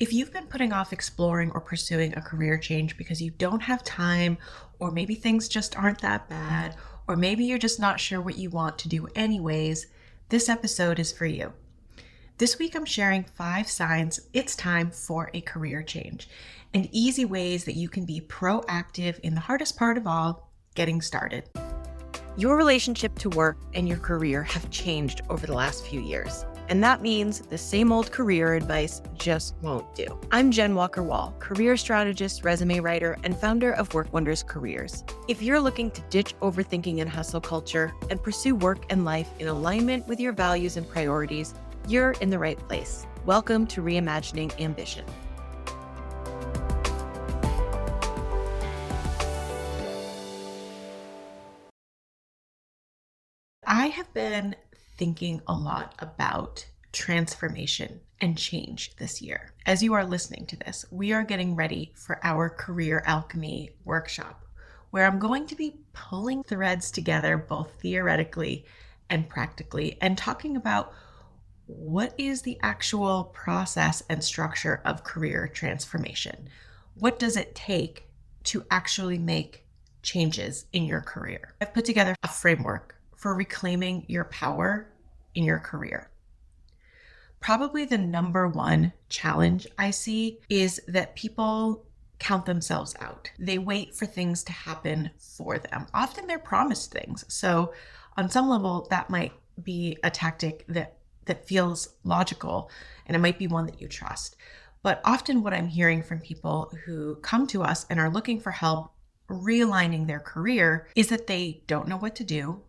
If you've been putting off exploring or pursuing a career change because you don't have time, or maybe things just aren't that bad, or maybe you're just not sure what you want to do anyways, this episode is for you. This week I'm sharing 5 signs it's time for a career change and easy ways that you can be proactive in the hardest part of all, getting started. Your relationship to work and your career have changed over the last few years. And that means the same old career advice just won't do. I'm Jenn Walker Wall, career strategist, resume writer, and founder of Work Wonders Careers. If you're looking to ditch overthinking and hustle culture and pursue work and life in alignment with your values and priorities, you're in the right place. Welcome to ReImagining Ambition. I have been thinking a lot about transformation and change this year. As you are listening to this, we are getting ready for our Career Alchemy workshop, where I'm going to be pulling threads together both theoretically and practically and talking about what is the actual process and structure of career transformation. What does it take to actually make changes in your career? I've put together a framework for reclaiming your power in your career. Probably the number one challenge I see is that people count themselves out. They wait for things to happen for them. Often they're promised things. So on some level, that might be a tactic that feels logical, and it might be one that you trust. But often what I'm hearing from people who come to us and are looking for help realigning their career is that they don't know what to do.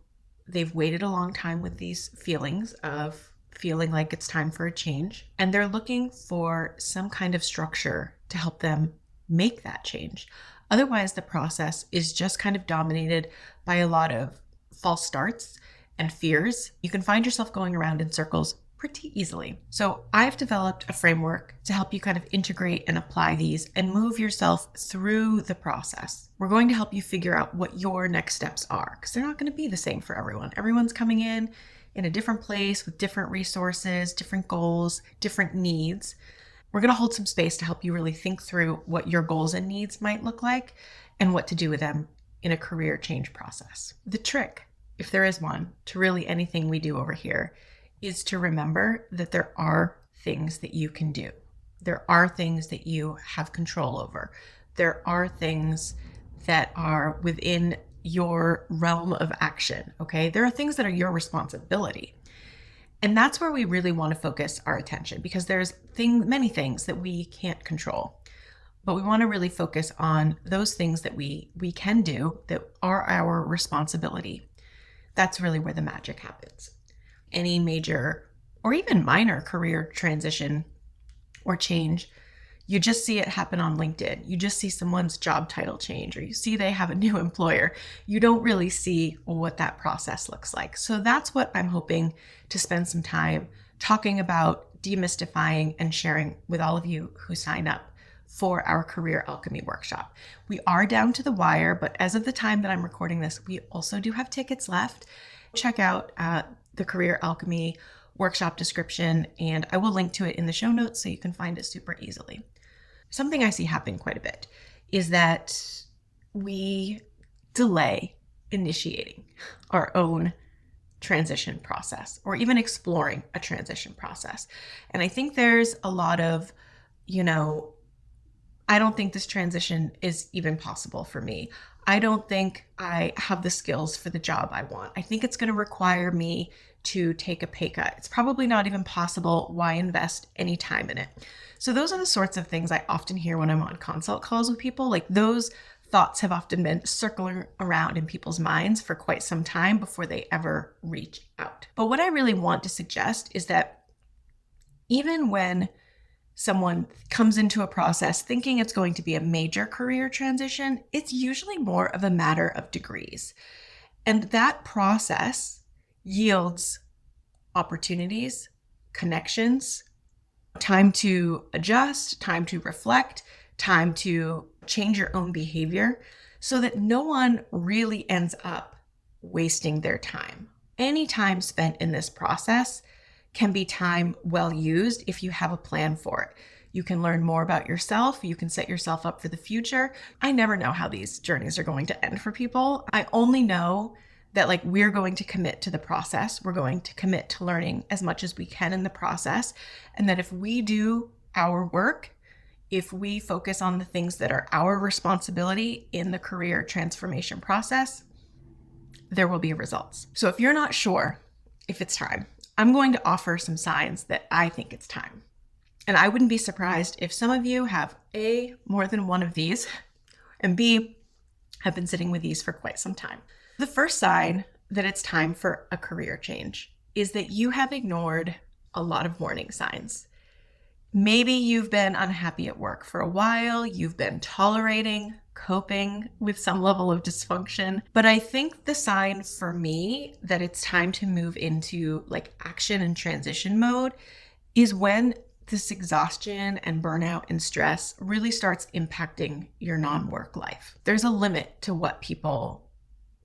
They've waited a long time with these feelings of feeling like it's time for a change, and they're looking for some kind of structure to help them make that change. Otherwise, the process is just kind of dominated by a lot of false starts and fears. You can find yourself going around in circles pretty easily. So I've developed a framework to help you kind of integrate and apply these and move yourself through the process. We're going to help you figure out what your next steps are, because they're not going to be the same for everyone. Everyone's coming in a different place with different resources, different goals, different needs. We're going to hold some space to help you really think through what your goals and needs might look like and what to do with them in a career change process. The trick, if there is one, to really anything we do over here is to remember that there are things that you can do. There are things that you have control over. There are things that are within your realm of action, okay? There are things that are your responsibility. And that's where we really want to focus our attention, because there's many things that we can't control. But we want to really focus on those things that we can do that are our responsibility. That's really where the magic happens. Any major or even minor career transition or change, you just see it happen on LinkedIn. You just see someone's job title change, or you see they have a new employer. You don't really see what that process looks like. So that's what I'm hoping to spend some time talking about, demystifying, and sharing with all of you who sign up for our Career Alchemy workshop. We are down to the wire, but as of the time that I'm recording this, we also do have tickets left. Check out the Career Alchemy workshop description, and I will link to it in the show notes so you can find it super easily. Something I see happen quite a bit is that we delay initiating our own transition process or even exploring a transition process. And I think there's a lot of, I don't think this transition is even possible for me. I don't think I have the skills for the job I want. I think it's going to require me to take a pay cut. It's probably not even possible. Why invest any time in it? So those are the sorts of things I often hear when I'm on consult calls with people. Like, those thoughts have often been circling around in people's minds for quite some time before they ever reach out. But what I really want to suggest is that even when someone comes into a process thinking it's going to be a major career transition, it's usually more of a matter of degrees. And that process yields opportunities, connections, time to adjust, time to reflect, time to change your own behavior, so that no one really ends up wasting their time. Any time spent in this process can be time well used if you have a plan for it. You can learn more about yourself. You can set yourself up for the future. I never know how these journeys are going to end for people. I only know that like we're going to commit to the process. We're going to commit to learning as much as we can in the process. And that if we do our work, if we focus on the things that are our responsibility in the career transformation process, there will be results. So if you're not sure if it's time, I'm going to offer some signs that I think it's time. And I wouldn't be surprised if some of you have A, more than one of these, and B, have been sitting with these for quite some time. The first sign that it's time for a career change is that you have ignored a lot of warning signs. Maybe you've been unhappy at work for a while, you've been tolerating, coping with some level of dysfunction. But I think the sign for me that it's time to move into like action and transition mode is when this exhaustion and burnout and stress really starts impacting your non-work life. There's a limit to what people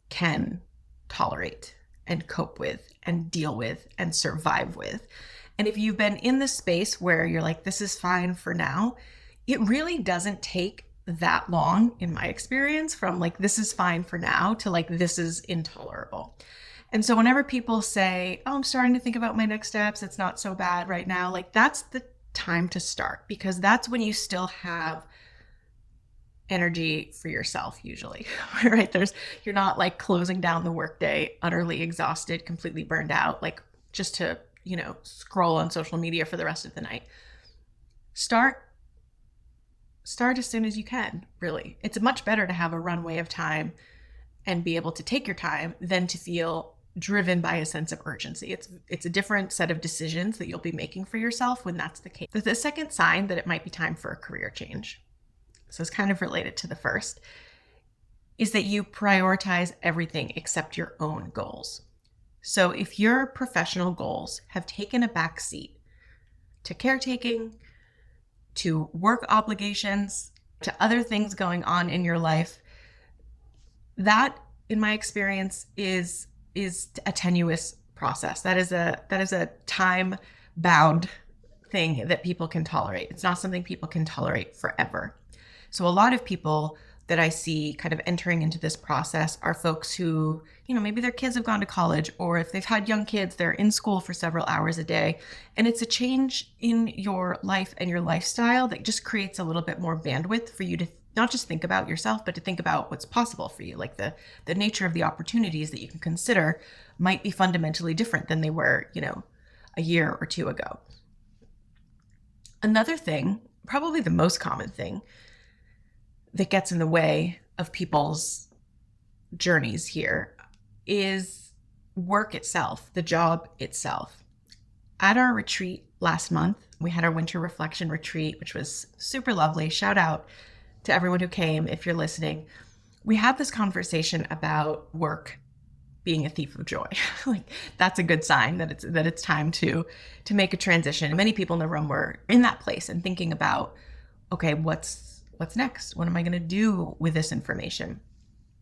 can tolerate and cope with and deal with and survive with. And if you've been in this space where you're like, this is fine for now, it really doesn't take that long, in my experience, from like, this is fine for now to like, this is intolerable. And so whenever people say, oh, I'm starting to think about my next steps, it's not so bad right now, like that's the time to start, because that's when you still have energy for yourself usually, right? You're not like closing down the workday, utterly exhausted, completely burned out, like just to, scroll on social media for the rest of the night. Start as soon as you can, really. It's much better to have a runway of time and be able to take your time than to feel driven by a sense of urgency. It's a different set of decisions that you'll be making for yourself when that's the case. The second sign that it might be time for a career change, so it's kind of related to the first, is that you prioritize everything except your own goals. So if your professional goals have taken a back seat to caretaking, to work obligations, to other things going on in your life, that, in my experience, is a tenuous process. That is a time-bound thing that people can tolerate. It's not something people can tolerate forever. So a lot of people that I see kind of entering into this process are folks who, maybe their kids have gone to college, or if they've had young kids, they're in school for several hours a day. And it's a change in your life and your lifestyle that just creates a little bit more bandwidth for you to not just think about yourself, but to think about what's possible for you. Like the nature of the opportunities that you can consider might be fundamentally different than they were, a year or two ago. Another thing, probably the most common thing that gets in the way of people's journeys here is work itself, the job itself. At our retreat last month, we had our winter reflection retreat, which was super lovely. Shout out to everyone who came, if you're listening. We had this conversation about work being a thief of joy. Like that's a good sign that it's time to make a transition. Many people in the room were in that place and thinking about, okay, what's next? What am I going to do with this information?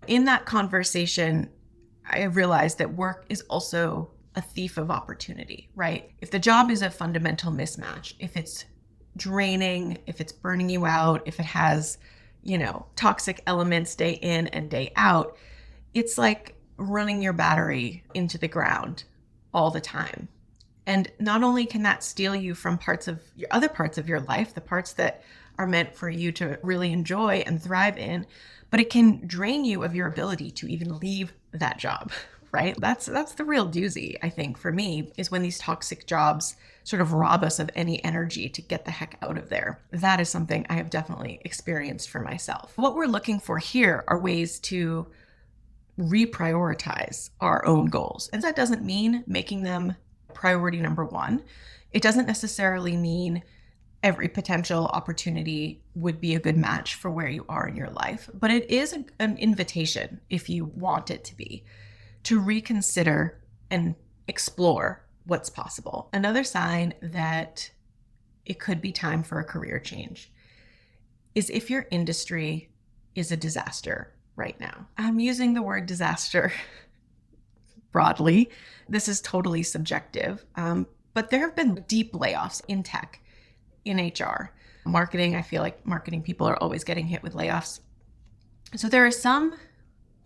In that conversation, I realized that work is also a thief of opportunity, right? If the job is a fundamental mismatch, if it's draining, if it's burning you out, if it has, toxic elements day in and day out, it's like running your battery into the ground all the time. And not only can that steal you from parts of your other parts of your life, the parts that are meant for you to really enjoy and thrive in, but it can drain you of your ability to even leave that job, right? That's the real doozy, I think, for me, is when these toxic jobs sort of rob us of any energy to get the heck out of there. That is something I have definitely experienced for myself. What we're looking for here are ways to reprioritize our own goals. And that doesn't mean making them priority number one. It doesn't necessarily mean every potential opportunity would be a good match for where you are in your life. But it is an invitation, if you want it to be, to reconsider and explore what's possible. Another sign that it could be time for a career change is if your industry is a disaster right now. I'm using the word disaster broadly. This is totally subjective, but there have been deep layoffs in tech, in HR, Marketing, I feel like marketing people are always getting hit with layoffs. So there are some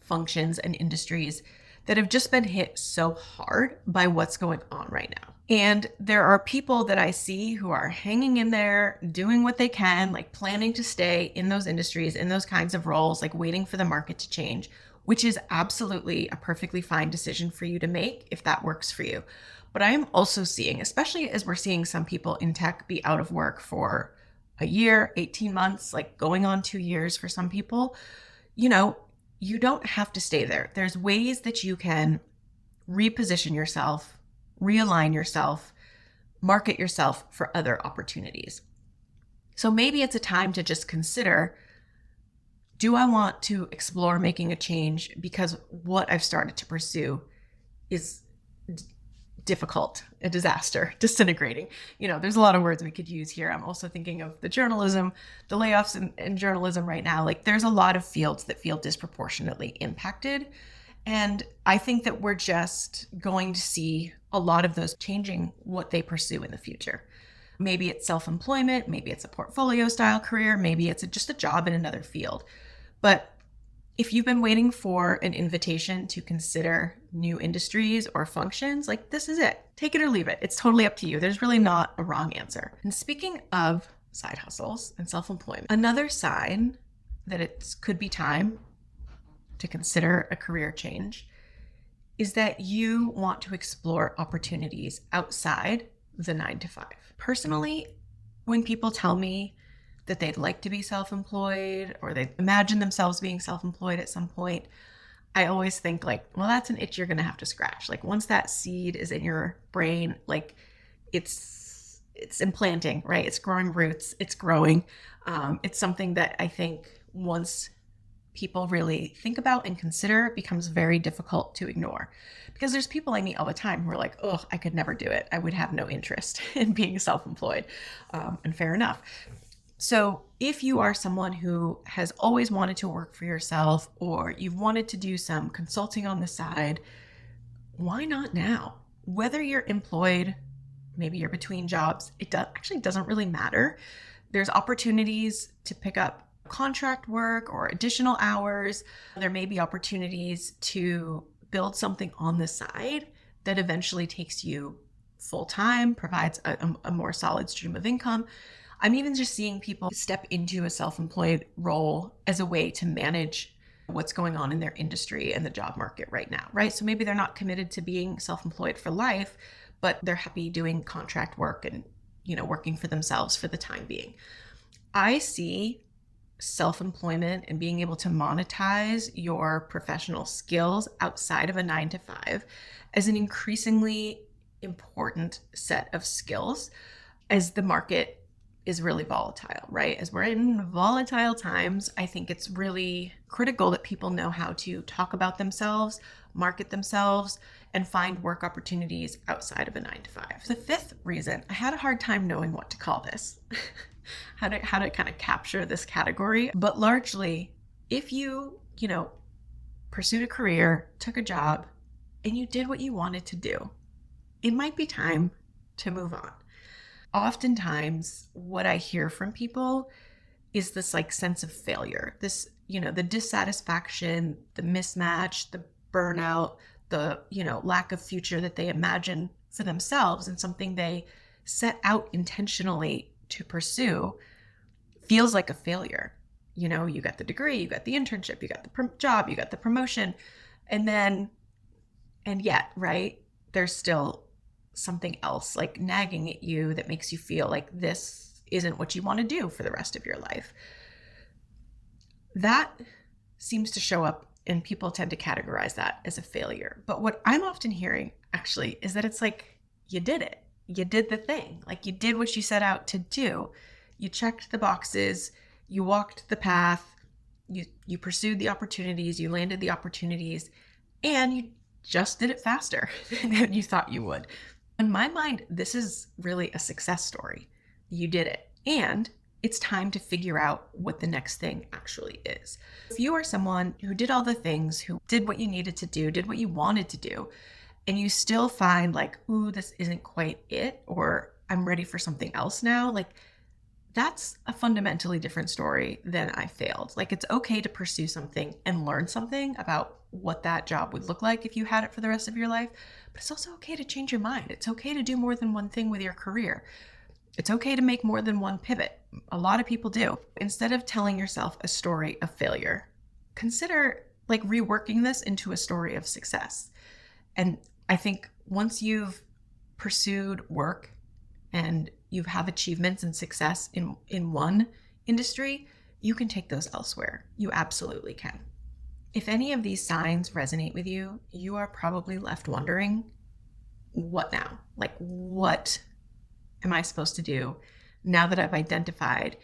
functions and industries that have just been hit so hard by what's going on right now. And there are people that I see who are hanging in there, doing what they can, like planning to stay in those industries, in those kinds of roles, like waiting for the market to change, which is absolutely a perfectly fine decision for you to make if that works for you. But I am also seeing, especially as we're seeing some people in tech be out of work for a year, 18 months, like going on 2 years for some people, you don't have to stay there. There's ways that you can reposition yourself, realign yourself, market yourself for other opportunities. So maybe it's a time to just consider, do I want to explore making a change because what I've started to pursue is difficult, a disaster, disintegrating. There's a lot of words we could use here. I'm also thinking of the layoffs in journalism right now. Like there's a lot of fields that feel disproportionately impacted. And I think that we're just going to see a lot of those changing what they pursue in the future. Maybe it's self-employment, maybe it's a portfolio style career, maybe it's just a job in another field. But if you've been waiting for an invitation to consider new industries or functions, like this is it. Take it or leave it. It's totally up to you. There's really not a wrong answer. And speaking of side hustles and self-employment, another sign that it could be time to consider a career change is that you want to explore opportunities outside the 9-to-5. Personally, when people tell me that they'd like to be self-employed or they imagine themselves being self-employed at some point, I always think like, well, that's an itch you're going to have to scratch. Like once that seed is in your brain, like it's implanting, right? It's growing roots, it's growing. It's something that I think once people really think about and consider, it becomes very difficult to ignore. Because there's people I meet all the time who are like, oh, I could never do it. I would have no interest in being self-employed. And fair enough. So if you are someone who has always wanted to work for yourself or you've wanted to do some consulting on the side, why not now? Whether you're employed, maybe you're between jobs, actually doesn't really matter. There's opportunities to pick up contract work or additional hours. There may be opportunities to build something on the side that eventually takes you full-time, provides a more solid stream of income. I'm even just seeing people step into a self-employed role as a way to manage what's going on in their industry and the job market right now, right? So maybe they're not committed to being self-employed for life, but they're happy doing contract work and, working for themselves for the time being. I see self-employment and being able to monetize your professional skills outside of a 9-to-5 as an increasingly important set of skills as the market is really volatile, right? As we're in volatile times, I think it's really critical that people know how to talk about themselves, market themselves, and find work opportunities outside of a 9-to-5. The fifth reason, I had a hard time knowing what to call this, how to kind of capture this category, but largely, if you, pursued a career, took a job, and you did what you wanted to do, it might be time to move on. Oftentimes, what I hear from people is this like sense of failure, this, the dissatisfaction, the mismatch, the burnout, the, lack of future that they imagine for themselves and something they set out intentionally to pursue feels like a failure. You got the degree, you got the internship, you got the job, you got the promotion, and yet, right, there's still something else like nagging at you that makes you feel like this isn't what you want to do for the rest of your life. That seems to show up and people tend to categorize that as a failure. But what I'm often hearing actually is that it's like, you did it. You did the thing. Like you did what you set out to do. You checked the boxes, you walked the path, you pursued the opportunities, you landed the opportunities, and you just did it faster than you thought you would. In my mind, this is really a success story. You did it. And it's time to figure out what the next thing actually is. If you are someone who did all the things, who did what you needed to do, did what you wanted to do, and you still find like, ooh, this isn't quite it, or I'm ready for something else now, like that's a fundamentally different story than I failed. Like, it's okay to pursue something and learn something about what that job would look like if you had it for the rest of your life. But it's also okay to change your mind. It's okay to do more than one thing with your career. It's okay to make more than one pivot. A lot of people do. Instead of telling yourself a story of failure, consider like reworking this into a story of success. And I think once you've pursued work and you have achievements and success in one industry, you can take those elsewhere. You absolutely can. If any of these signs resonate with you, you are probably left wondering, what now? Like, what am I supposed to do now that I've identified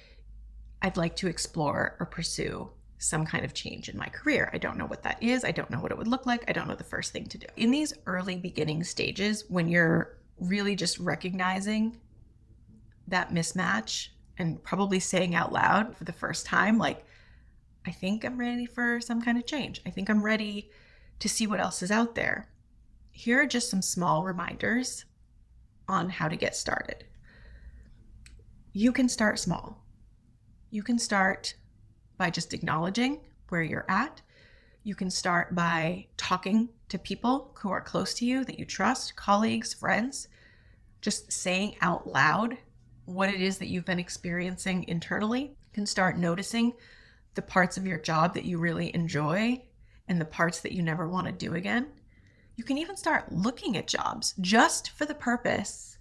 I'd like to explore or pursue some kind of change in my career? I don't know what that is. I don't know what it would look like. I don't know the first thing to do. In these early beginning stages, when you're really just recognizing that mismatch and probably saying out loud for the first time, like, I think I'm ready for some kind of change. I think I'm ready to see what else is out there. Here are just some small reminders on how to get started. You can start small. You can start by just acknowledging where you're at. You can start by talking to people who are close to you that you trust, colleagues, friends, just saying out loud what it is that you've been experiencing internally. You can start noticing the parts of your job that you really enjoy and the parts that you never want to do again. You can even start looking at jobs just for the purpose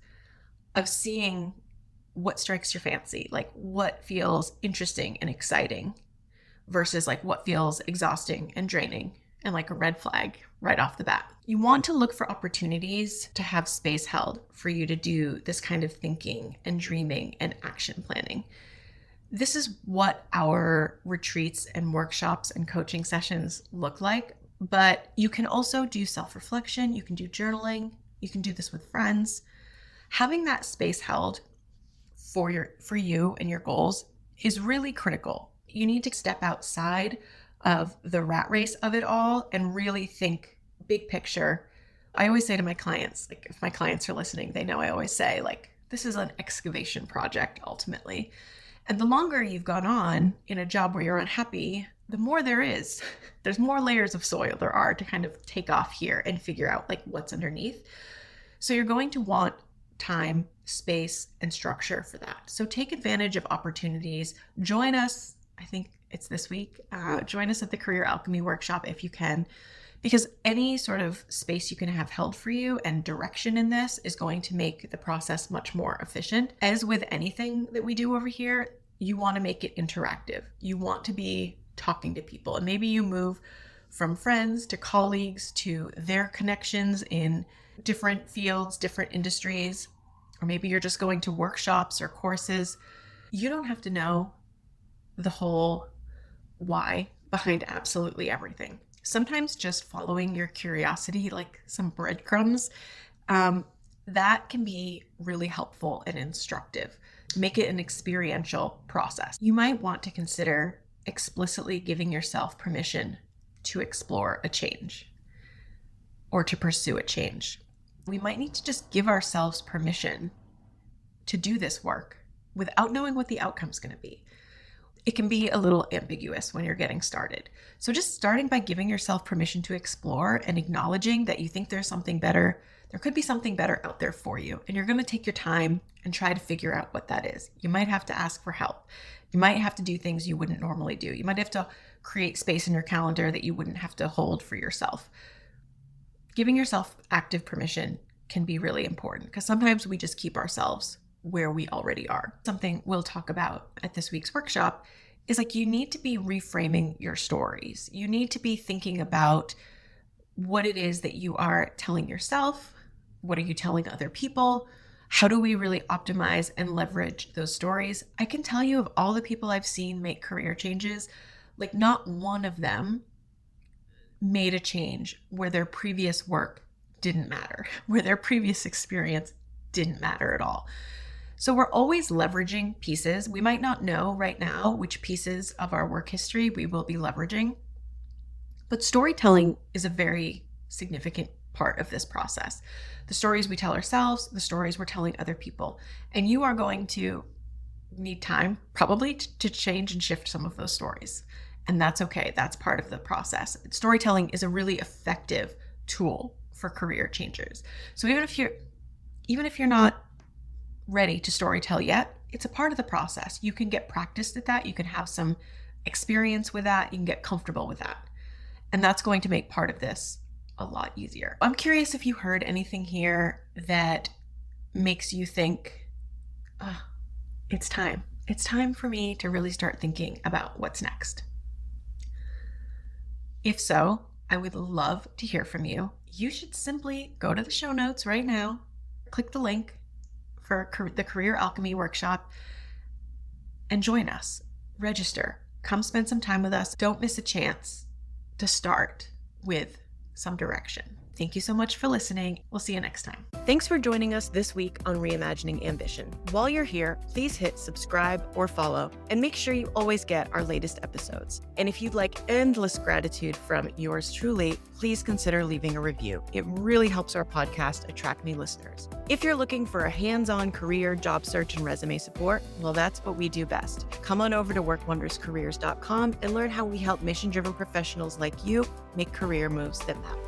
of seeing what strikes your fancy, like what feels interesting and exciting versus like what feels exhausting and draining and like a red flag right off the bat. You want to look for opportunities to have space held for you to do this kind of thinking and dreaming and action planning. This is what our retreats and workshops and coaching sessions look like, but you can also do self-reflection, you can do journaling, you can do this with friends. Having that space held for you and your goals is really critical. You need to step outside of the rat race of it all and really think big picture. I always say to my clients, like if my clients are listening, they know I always say like, this is an excavation project ultimately. And the longer you've gone on in a job where you're unhappy, the more there is. There's more layers of soil there are to kind of take off here and figure out like what's underneath. So you're going to want time, space, and structure for that. So take advantage of opportunities. Join us, I think it's this week. Join us at the Career Alchemy Workshop if you can, because any sort of space you can have held for you and direction in this is going to make the process much more efficient. As with anything that we do over here, you want to make it interactive. You want to be talking to people, and maybe you move from friends to colleagues to their connections in different fields, different industries, or maybe you're just going to workshops or courses. You don't have to know the whole why behind absolutely everything. Sometimes just following your curiosity, like some breadcrumbs, that can be really helpful and instructive. Make it an experiential process. You might want to consider explicitly giving yourself permission to explore a change or to pursue a change. We might need to just give ourselves permission to do this work without knowing what the outcome's going to be. It can be a little ambiguous when you're getting started. So just starting by giving yourself permission to explore and acknowledging that you think there's something better, there could be something better out there for you. And you're going to take your time and try to figure out what that is. You might have to ask for help. You might have to do things you wouldn't normally do. You might have to create space in your calendar that you wouldn't have to hold for yourself. Giving yourself active permission can be really important because sometimes we just keep ourselves where we already are. Something we'll talk about at this week's workshop is like you need to be reframing your stories. You need to be thinking about what it is that you are telling yourself. What are you telling other people? How do we really optimize and leverage those stories? I can tell you of all the people I've seen make career changes, like not one of them made a change where their previous work didn't matter, where their previous experience didn't matter at all. So we're always leveraging pieces. We might not know right now which pieces of our work history we will be leveraging, but storytelling is a very significant part of this process. The stories we tell ourselves, the stories we're telling other people, and you are going to need time probably to change and shift some of those stories. And that's okay. That's part of the process. Storytelling is a really effective tool for career changers. So even if you're not ready to storytell yet, it's a part of the process. You can get practiced at that. You can have some experience with that. You can get comfortable with that. And that's going to make part of this a lot easier. I'm curious if you heard anything here that makes you think, it's time. It's time for me to really start thinking about what's next. If so, I would love to hear from you. You should simply go to the show notes right now, click the link for the Career Alchemy Workshop, and join us. Register. Come spend some time with us. Don't miss a chance to start with some direction. Thank you so much for listening. We'll see you next time. Thanks for joining us this week on ReImagining Ambition. While you're here, please hit subscribe or follow, and make sure you always get our latest episodes. And if you'd like endless gratitude from yours truly, please consider leaving a review. It really helps our podcast attract new listeners. If you're looking for a hands-on career, job search, and resume support, well, that's what we do best. Come on over to workwonderscareers.com and learn how we help mission-driven professionals like you make career moves that matter.